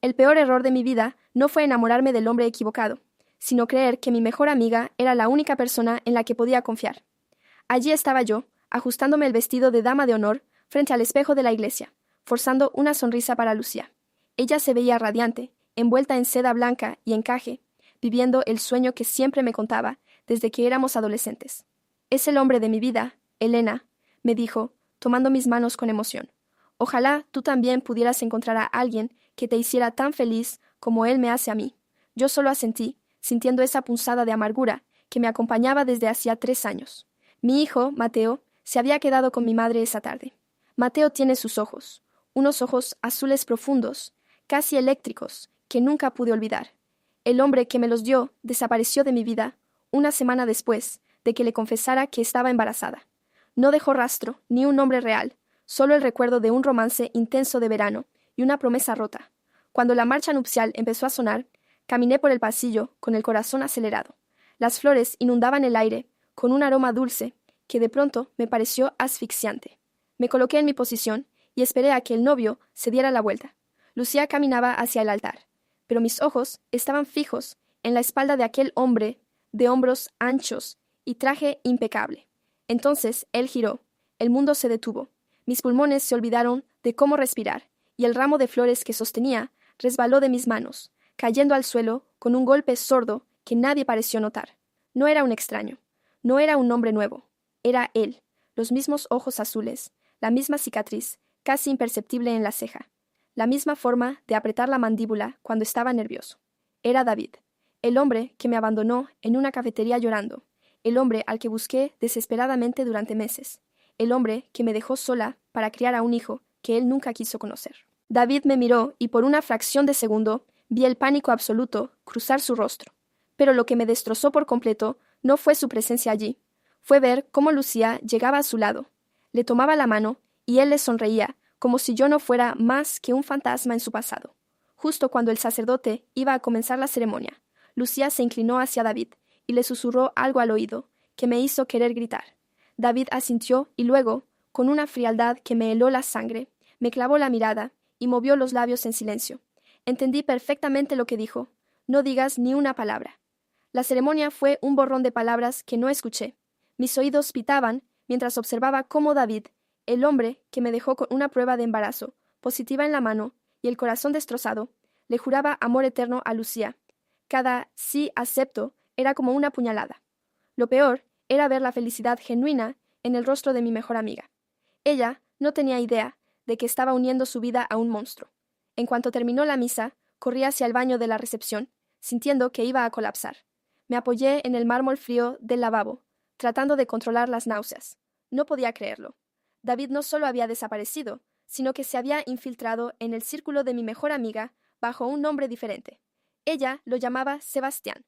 El peor error de mi vida no fue enamorarme del hombre equivocado, sino creer que mi mejor amiga era la única persona en la que podía confiar. Allí estaba yo, ajustándome el vestido de dama de honor frente al espejo de la iglesia, forzando una sonrisa para Lucía. Ella se veía radiante, envuelta en seda blanca y encaje, viviendo el sueño que siempre me contaba desde que éramos adolescentes. «Es el hombre de mi vida, Elena», me dijo, tomando mis manos con emoción. «Ojalá tú también pudieras encontrar a alguien que te hiciera tan feliz como él me hace a mí». Yo solo asentí, sintiendo esa punzada de amargura que me acompañaba desde hacía 3 años. Mi hijo, Mateo, se había quedado con mi madre esa tarde. Mateo tiene sus ojos, unos ojos azules profundos, casi eléctricos, que nunca pude olvidar. El hombre que me los dio desapareció de mi vida una semana después de que le confesara que estaba embarazada. No dejó rastro, ni un nombre real, solo el recuerdo de un romance intenso de verano y una promesa rota. Cuando la marcha nupcial empezó a sonar, caminé por el pasillo con el corazón acelerado. Las flores inundaban el aire con un aroma dulce que de pronto me pareció asfixiante. Me coloqué en mi posición y esperé a que el novio se diera la vuelta. Lucía caminaba hacia el altar, pero mis ojos estaban fijos en la espalda de aquel hombre de hombros anchos y traje impecable. Entonces él giró, el mundo se detuvo, mis pulmones se olvidaron de cómo respirar, y el ramo de flores que sostenía resbaló de mis manos, cayendo al suelo con un golpe sordo que nadie pareció notar. No era un extraño, no era un hombre nuevo, era él, los mismos ojos azules, la misma cicatriz, casi imperceptible en la ceja, la misma forma de apretar la mandíbula cuando estaba nervioso. Era David, el hombre que me abandonó en una cafetería llorando, el hombre al que busqué desesperadamente durante meses, el hombre que me dejó sola para criar a un hijo que él nunca quiso conocer. David me miró y por una fracción de segundo vi el pánico absoluto cruzar su rostro. Pero lo que me destrozó por completo no fue su presencia allí, fue ver cómo Lucía llegaba a su lado. Le tomaba la mano y él le sonreía como si yo no fuera más que un fantasma en su pasado. Justo cuando el sacerdote iba a comenzar la ceremonia, Lucía se inclinó hacia David y le susurró algo al oído que me hizo querer gritar. David asintió y luego, con una frialdad que me heló la sangre, me clavó la mirada y movió los labios en silencio. Entendí perfectamente lo que dijo. No digas ni una palabra. La ceremonia fue un borrón de palabras que no escuché. Mis oídos pitaban mientras observaba cómo David, el hombre que me dejó con una prueba de embarazo positiva en la mano y el corazón destrozado, le juraba amor eterno a Lucía. Cada sí acepto era como una puñalada. Lo peor era ver la felicidad genuina en el rostro de mi mejor amiga. Ella no tenía idea de que estaba uniendo su vida a un monstruo. En cuanto terminó la misa, corrí hacia el baño de la recepción, sintiendo que iba a colapsar. Me apoyé en el mármol frío del lavabo, tratando de controlar las náuseas. No podía creerlo. David no solo había desaparecido, sino que se había infiltrado en el círculo de mi mejor amiga bajo un nombre diferente. Ella lo llamaba Sebastián.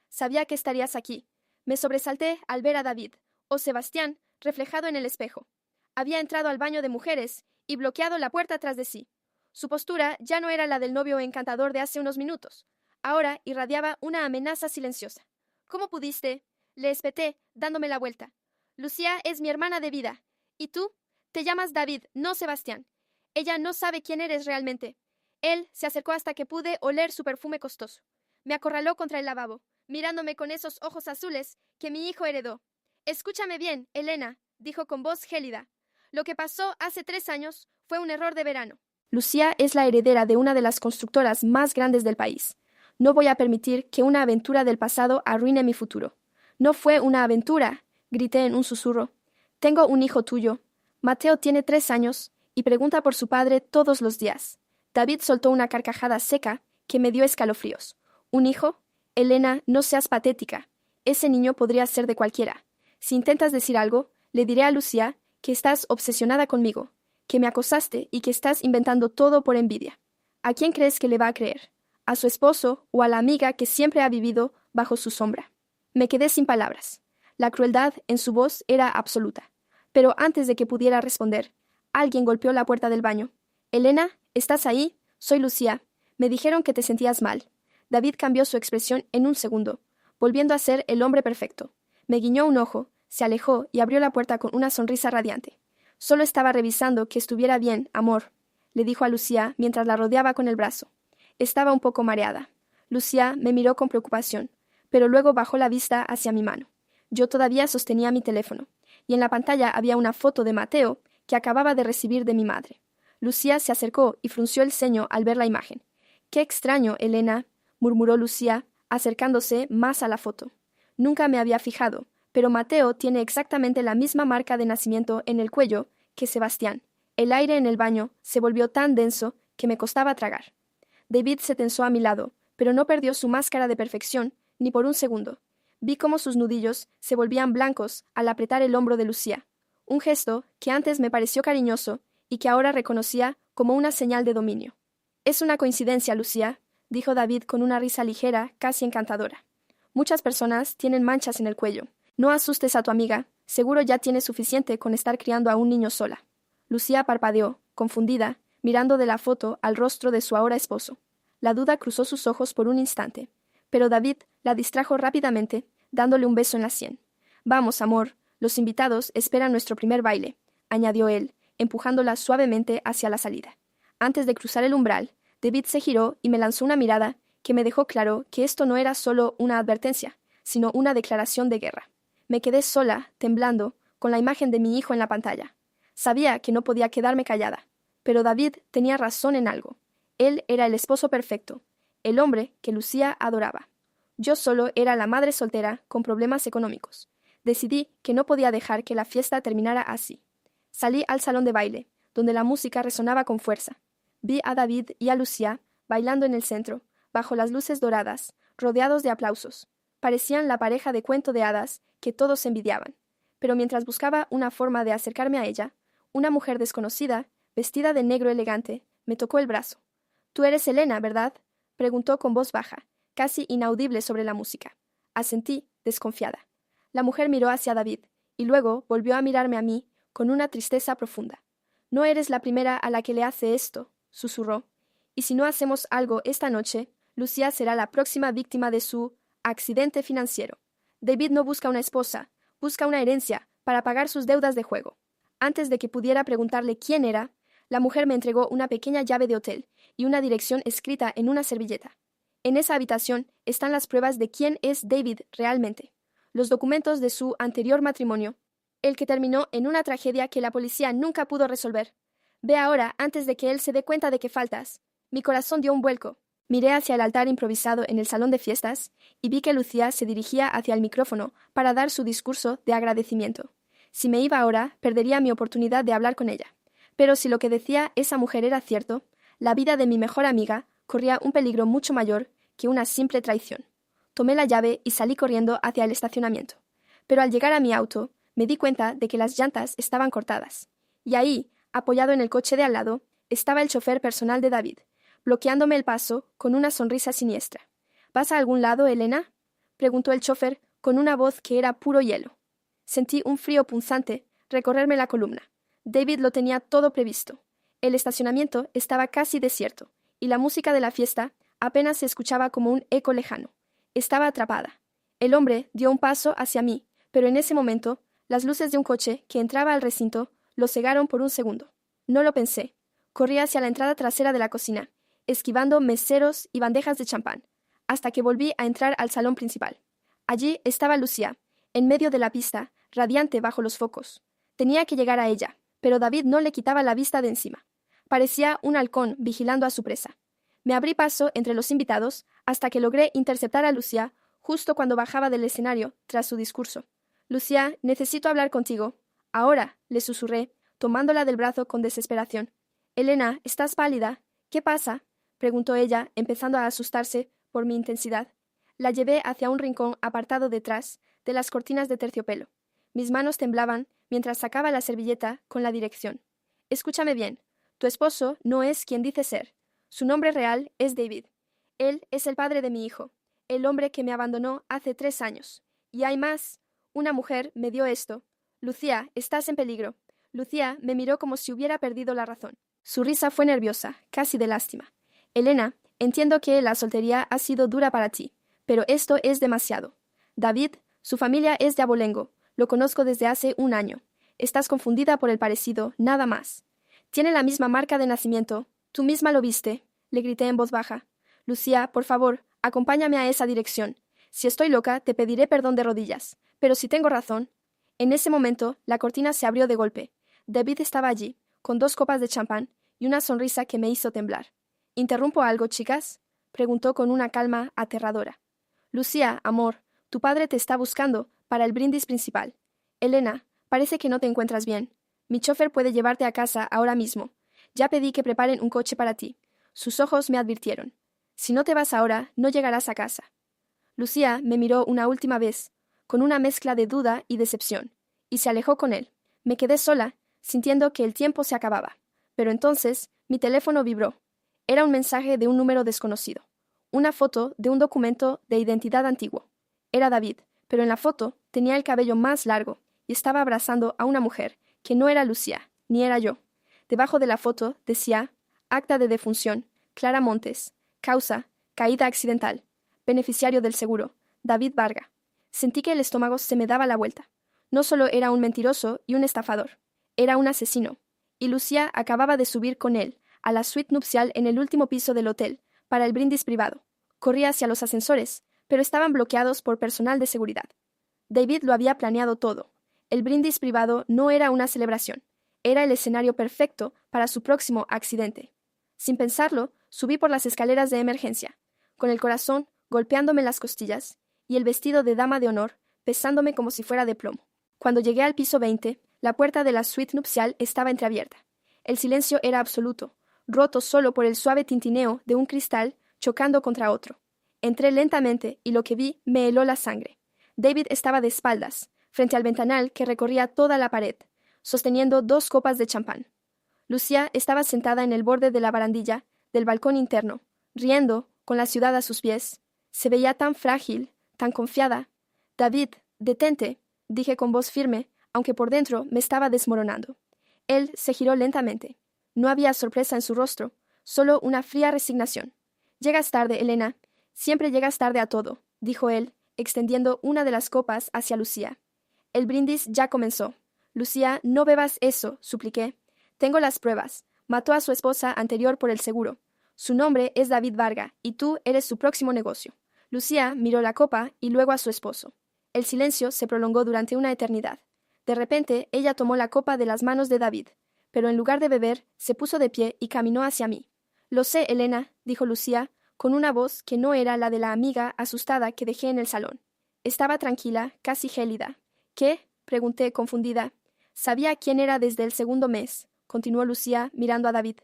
Sabía que estarías aquí. Me sobresalté al ver a David, o Sebastián, reflejado en el espejo. Había entrado al baño de mujeres y bloqueado la puerta tras de sí. Su postura ya no era la del novio encantador de hace unos minutos. Ahora irradiaba una amenaza silenciosa. «¿Cómo pudiste?», le espeté, dándome la vuelta. «Lucía es mi hermana de vida. ¿Y tú? Te llamas David, no Sebastián. Ella no sabe quién eres realmente». Él se acercó hasta que pude oler su perfume costoso. Me acorraló contra el lavabo, mirándome con esos ojos azules que mi hijo heredó. «Escúchame bien, Elena», dijo con voz gélida. «Lo que pasó hace 3 años fue un error de verano. Lucía es la heredera de una de las constructoras más grandes del país. No voy a permitir que una aventura del pasado arruine mi futuro». «No fue una aventura», grité en un susurro. «Tengo un hijo tuyo. Mateo tiene 3 años y pregunta por su padre todos los días». David soltó una carcajada seca que me dio escalofríos. «¿Un hijo? Elena, no seas patética. Ese niño podría ser de cualquiera. Si intentas decir algo, le diré a Lucía que estás obsesionada conmigo, que me acosaste y que estás inventando todo por envidia. ¿A quién crees que le va a creer? ¿A su esposo o a la amiga que siempre ha vivido bajo su sombra?» Me quedé sin palabras. La crueldad en su voz era absoluta. Pero antes de que pudiera responder, alguien golpeó la puerta del baño. «Elena, ¿estás ahí? Soy Lucía. Me dijeron que te sentías mal». David cambió su expresión en un segundo, volviendo a ser el hombre perfecto. Me guiñó un ojo, se alejó y abrió la puerta con una sonrisa radiante. «Solo estaba revisando que estuviera bien, amor», le dijo a Lucía mientras la rodeaba con el brazo. Estaba un poco mareada. Lucía me miró con preocupación, pero luego bajó la vista hacia mi mano. Yo todavía sostenía mi teléfono, y en la pantalla había una foto de Mateo que acababa de recibir de mi madre. Lucía se acercó y frunció el ceño al ver la imagen. «Qué extraño, Elena», murmuró Lucía, acercándose más a la foto. «Nunca me había fijado, pero Mateo tiene exactamente la misma marca de nacimiento en el cuello que Sebastián. El aire en el baño se volvió tan denso que me costaba tragar». David se tensó a mi lado, pero no perdió su máscara de perfección ni por un segundo. Vi cómo sus nudillos se volvían blancos al apretar el hombro de Lucía, un gesto que antes me pareció cariñoso y que ahora reconocía como una señal de dominio. «Es una coincidencia, Lucía», dijo David con una risa ligera, casi encantadora. «Muchas personas tienen manchas en el cuello. No asustes a tu amiga, seguro ya tiene suficiente con estar criando a un niño sola». Lucía parpadeó, confundida, mirando de la foto al rostro de su ahora esposo. La duda cruzó sus ojos por un instante, pero David la distrajo rápidamente, dándole un beso en la sien. «Vamos, amor, los invitados esperan nuestro primer baile», añadió él, empujándola suavemente hacia la salida. Antes de cruzar el umbral, David se giró y me lanzó una mirada que me dejó claro que esto no era solo una advertencia, sino una declaración de guerra. Me quedé sola, temblando, con la imagen de mi hijo en la pantalla. Sabía que no podía quedarme callada, pero David tenía razón en algo. Él era el esposo perfecto, el hombre que Lucía adoraba. Yo solo era la madre soltera con problemas económicos. Decidí que no podía dejar que la fiesta terminara así. Salí al salón de baile, donde la música resonaba con fuerza. Vi a David y a Lucía bailando en el centro, bajo las luces doradas, rodeados de aplausos. Parecían la pareja de cuento de hadas que todos envidiaban. Pero mientras buscaba una forma de acercarme a ella, una mujer desconocida, vestida de negro elegante, me tocó el brazo. «Tú eres Elena, ¿verdad?», preguntó con voz baja, casi inaudible sobre la música. Asentí, desconfiada. La mujer miró hacia David, y luego volvió a mirarme a mí con una tristeza profunda. «No eres la primera a la que le hace esto», susurró. «Y si no hacemos algo esta noche, Lucía será la próxima víctima de su accidente financiero. David no busca una esposa, busca una herencia para pagar sus deudas de juego». Antes de que pudiera preguntarle quién era, la mujer me entregó una pequeña llave de hotel y una dirección escrita en una servilleta. En esa habitación están las pruebas de quién es David realmente, los documentos de su anterior matrimonio, el que terminó en una tragedia que la policía nunca pudo resolver. Ve ahora antes de que él se dé cuenta de que faltas. Mi corazón dio un vuelco. Miré hacia el altar improvisado en el salón de fiestas y vi que Lucía se dirigía hacia el micrófono para dar su discurso de agradecimiento. Si me iba ahora, perdería mi oportunidad de hablar con ella. Pero si lo que decía esa mujer era cierto, la vida de mi mejor amiga corría un peligro mucho mayor que una simple traición. Tomé la llave y salí corriendo hacia el estacionamiento. Pero al llegar a mi auto, me di cuenta de que las llantas estaban cortadas. Y ahí, apoyado en el coche de al lado, estaba el chofer personal de David, bloqueándome el paso con una sonrisa siniestra. «¿Vas a algún lado, Elena?», preguntó el chofer con una voz que era puro hielo. Sentí un frío punzante recorrerme la columna. David lo tenía todo previsto. El estacionamiento estaba casi desierto, y la música de la fiesta apenas se escuchaba como un eco lejano. Estaba atrapada. El hombre dio un paso hacia mí, pero en ese momento, las luces de un coche que entraba al recinto lo cegaron por un segundo. No lo pensé. Corrí hacia la entrada trasera de la cocina, esquivando meseros y bandejas de champán, hasta que volví a entrar al salón principal. Allí estaba Lucía, en medio de la pista, radiante bajo los focos. Tenía que llegar a ella, pero David no le quitaba la vista de encima. Parecía un halcón vigilando a su presa. Me abrí paso entre los invitados hasta que logré interceptar a Lucía justo cuando bajaba del escenario tras su discurso. «Lucía, necesito hablar contigo». «Ahora», le susurré, tomándola del brazo con desesperación. «Elena, estás pálida. ¿Qué pasa?», preguntó ella, empezando a asustarse por mi intensidad. La llevé hacia un rincón apartado detrás de las cortinas de terciopelo. Mis manos temblaban mientras sacaba la servilleta con la dirección. «Escúchame bien. Tu esposo no es quien dice ser. Su nombre real es David. Él es el padre de mi hijo, el hombre que me abandonó hace 3 años. Y hay más. Una mujer me dio esto. Lucía, estás en peligro». Lucía me miró como si hubiera perdido la razón. Su risa fue nerviosa, casi de lástima. «Elena, entiendo que la soltería ha sido dura para ti, pero esto es demasiado. David, su familia es de Abolengo. Lo conozco desde hace 1 año. Estás confundida por el parecido, nada más. Tiene la misma marca de nacimiento. Tú misma lo viste», le grité en voz baja. Lucía, por favor, acompáñame a esa dirección. Si estoy loca, te pediré perdón de rodillas. Pero si tengo razón. En ese momento, la cortina se abrió de golpe. David estaba allí, con 2 copas de champán y una sonrisa que me hizo temblar. ¿Interrumpo algo, chicas?, preguntó con una calma aterradora. Lucía, amor, tu padre te está buscando para el brindis principal. Elena, parece que no te encuentras bien. Mi chofer puede llevarte a casa ahora mismo. Ya pedí que preparen un coche para ti. Sus ojos me advirtieron. Si no te vas ahora, no llegarás a casa. Lucía me miró una última vez, con una mezcla de duda y decepción, y se alejó con él. Me quedé sola, sintiendo que el tiempo se acababa. Pero entonces, mi teléfono vibró. Era un mensaje de un número desconocido. Una foto de un documento de identidad antiguo. Era David, pero en la foto tenía el cabello más largo y estaba abrazando a una mujer que no era Lucía, ni era yo. Debajo de la foto decía: acta de defunción, Clara Montes, causa, caída accidental, beneficiario del seguro, David Varga. Sentí que el estómago se me daba la vuelta. No solo era un mentiroso y un estafador, era un asesino. Y Lucía acababa de subir con él a la suite nupcial en el último piso del hotel para el brindis privado. Corría hacia los ascensores, pero estaban bloqueados por personal de seguridad. David lo había planeado todo. El brindis privado no era una celebración, era el escenario perfecto para su próximo accidente. Sin pensarlo, subí por las escaleras de emergencia, con el corazón golpeándome las costillas y el vestido de dama de honor pesándome como si fuera de plomo. Cuando llegué al piso 20, la puerta de la suite nupcial estaba entreabierta. El silencio era absoluto, roto solo por el suave tintineo de un cristal chocando contra otro. Entré lentamente y lo que vi me heló la sangre. David estaba de espaldas, frente al ventanal que recorría toda la pared, sosteniendo 2 copas de champán. Lucía estaba sentada en el borde de la barandilla del balcón interno, riendo, con la ciudad a sus pies. Se veía tan frágil, tan confiada. David, detente, dije con voz firme, aunque por dentro me estaba desmoronando. Él se giró lentamente. No había sorpresa en su rostro, solo una fría resignación. Llegas tarde, Elena. Siempre llegas tarde a todo, dijo él, extendiendo una de las copas hacia Lucía. El brindis ya comenzó. Lucía, no bebas eso, supliqué. Tengo las pruebas. Mató a su esposa anterior por el seguro. Su nombre es David Varga, y tú eres su próximo negocio. Lucía miró la copa y luego a su esposo. El silencio se prolongó durante una eternidad. De repente, ella tomó la copa de las manos de David, pero en lugar de beber, se puso de pie y caminó hacia mí. Lo sé, Elena, dijo Lucía, con una voz que no era la de la amiga asustada que dejé en el salón. Estaba tranquila, casi gélida. ¿Qué?, pregunté, confundida. Sabía quién era desde el segundo mes, continuó Lucía mirando a David.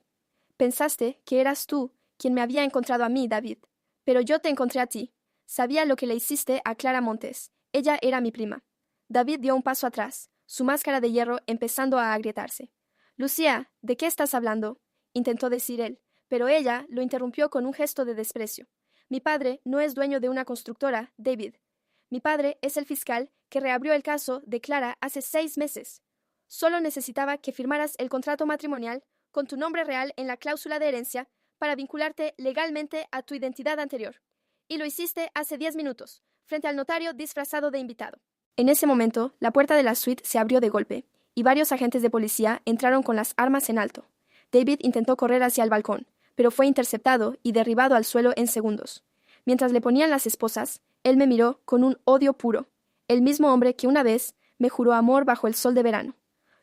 Pensaste que eras tú quien me había encontrado a mí, David. Pero yo te encontré a ti. Sabía lo que le hiciste a Clara Montes. Ella era mi prima. David dio un paso atrás, su máscara de hierro empezando a agrietarse. Lucía, ¿de qué estás hablando?, intentó decir él, pero ella lo interrumpió con un gesto de desprecio. Mi padre no es dueño de una constructora, David. Mi padre es el fiscal que reabrió el caso de Clara hace 6 meses. Solo necesitaba que firmaras el contrato matrimonial con tu nombre real en la cláusula de herencia para vincularte legalmente a tu identidad anterior. Y lo hiciste hace 10 minutos, frente al notario disfrazado de invitado. En ese momento, la puerta de la suite se abrió de golpe, y varios agentes de policía entraron con las armas en alto. David intentó correr hacia el balcón, pero fue interceptado y derribado al suelo en segundos. Mientras le ponían las esposas, él me miró con un odio puro, el mismo hombre que una vez me juró amor bajo el sol de verano.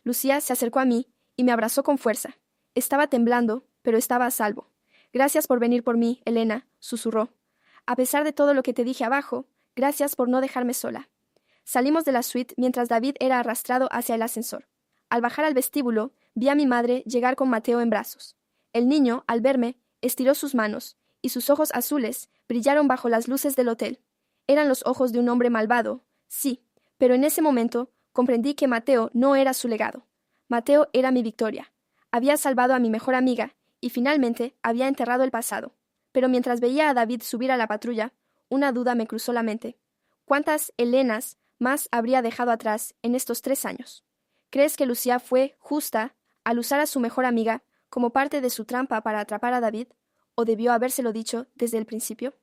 Lucía se acercó a mí y me abrazó con fuerza. Estaba temblando, pero estaba a salvo. Gracias por venir por mí, Elena, susurró. A pesar de todo lo que te dije abajo, gracias por no dejarme sola. Salimos de la suite mientras David era arrastrado hacia el ascensor. Al bajar al vestíbulo, vi a mi madre llegar con Mateo en brazos. El niño, al verme, estiró sus manos, y sus ojos azules brillaron bajo las luces del hotel. Eran los ojos de un hombre malvado, sí, pero en ese momento comprendí que Mateo no era su legado. Mateo era mi victoria. Había salvado a mi mejor amiga, y finalmente había enterrado el pasado. Pero mientras veía a David subir a la patrulla, una duda me cruzó la mente. ¿Cuántas Elenas más habría dejado atrás en estos 3 años? ¿Crees que Lucía fue justa al usar a su mejor amiga como parte de su trampa para atrapar a David? ¿O debió habérselo dicho desde el principio?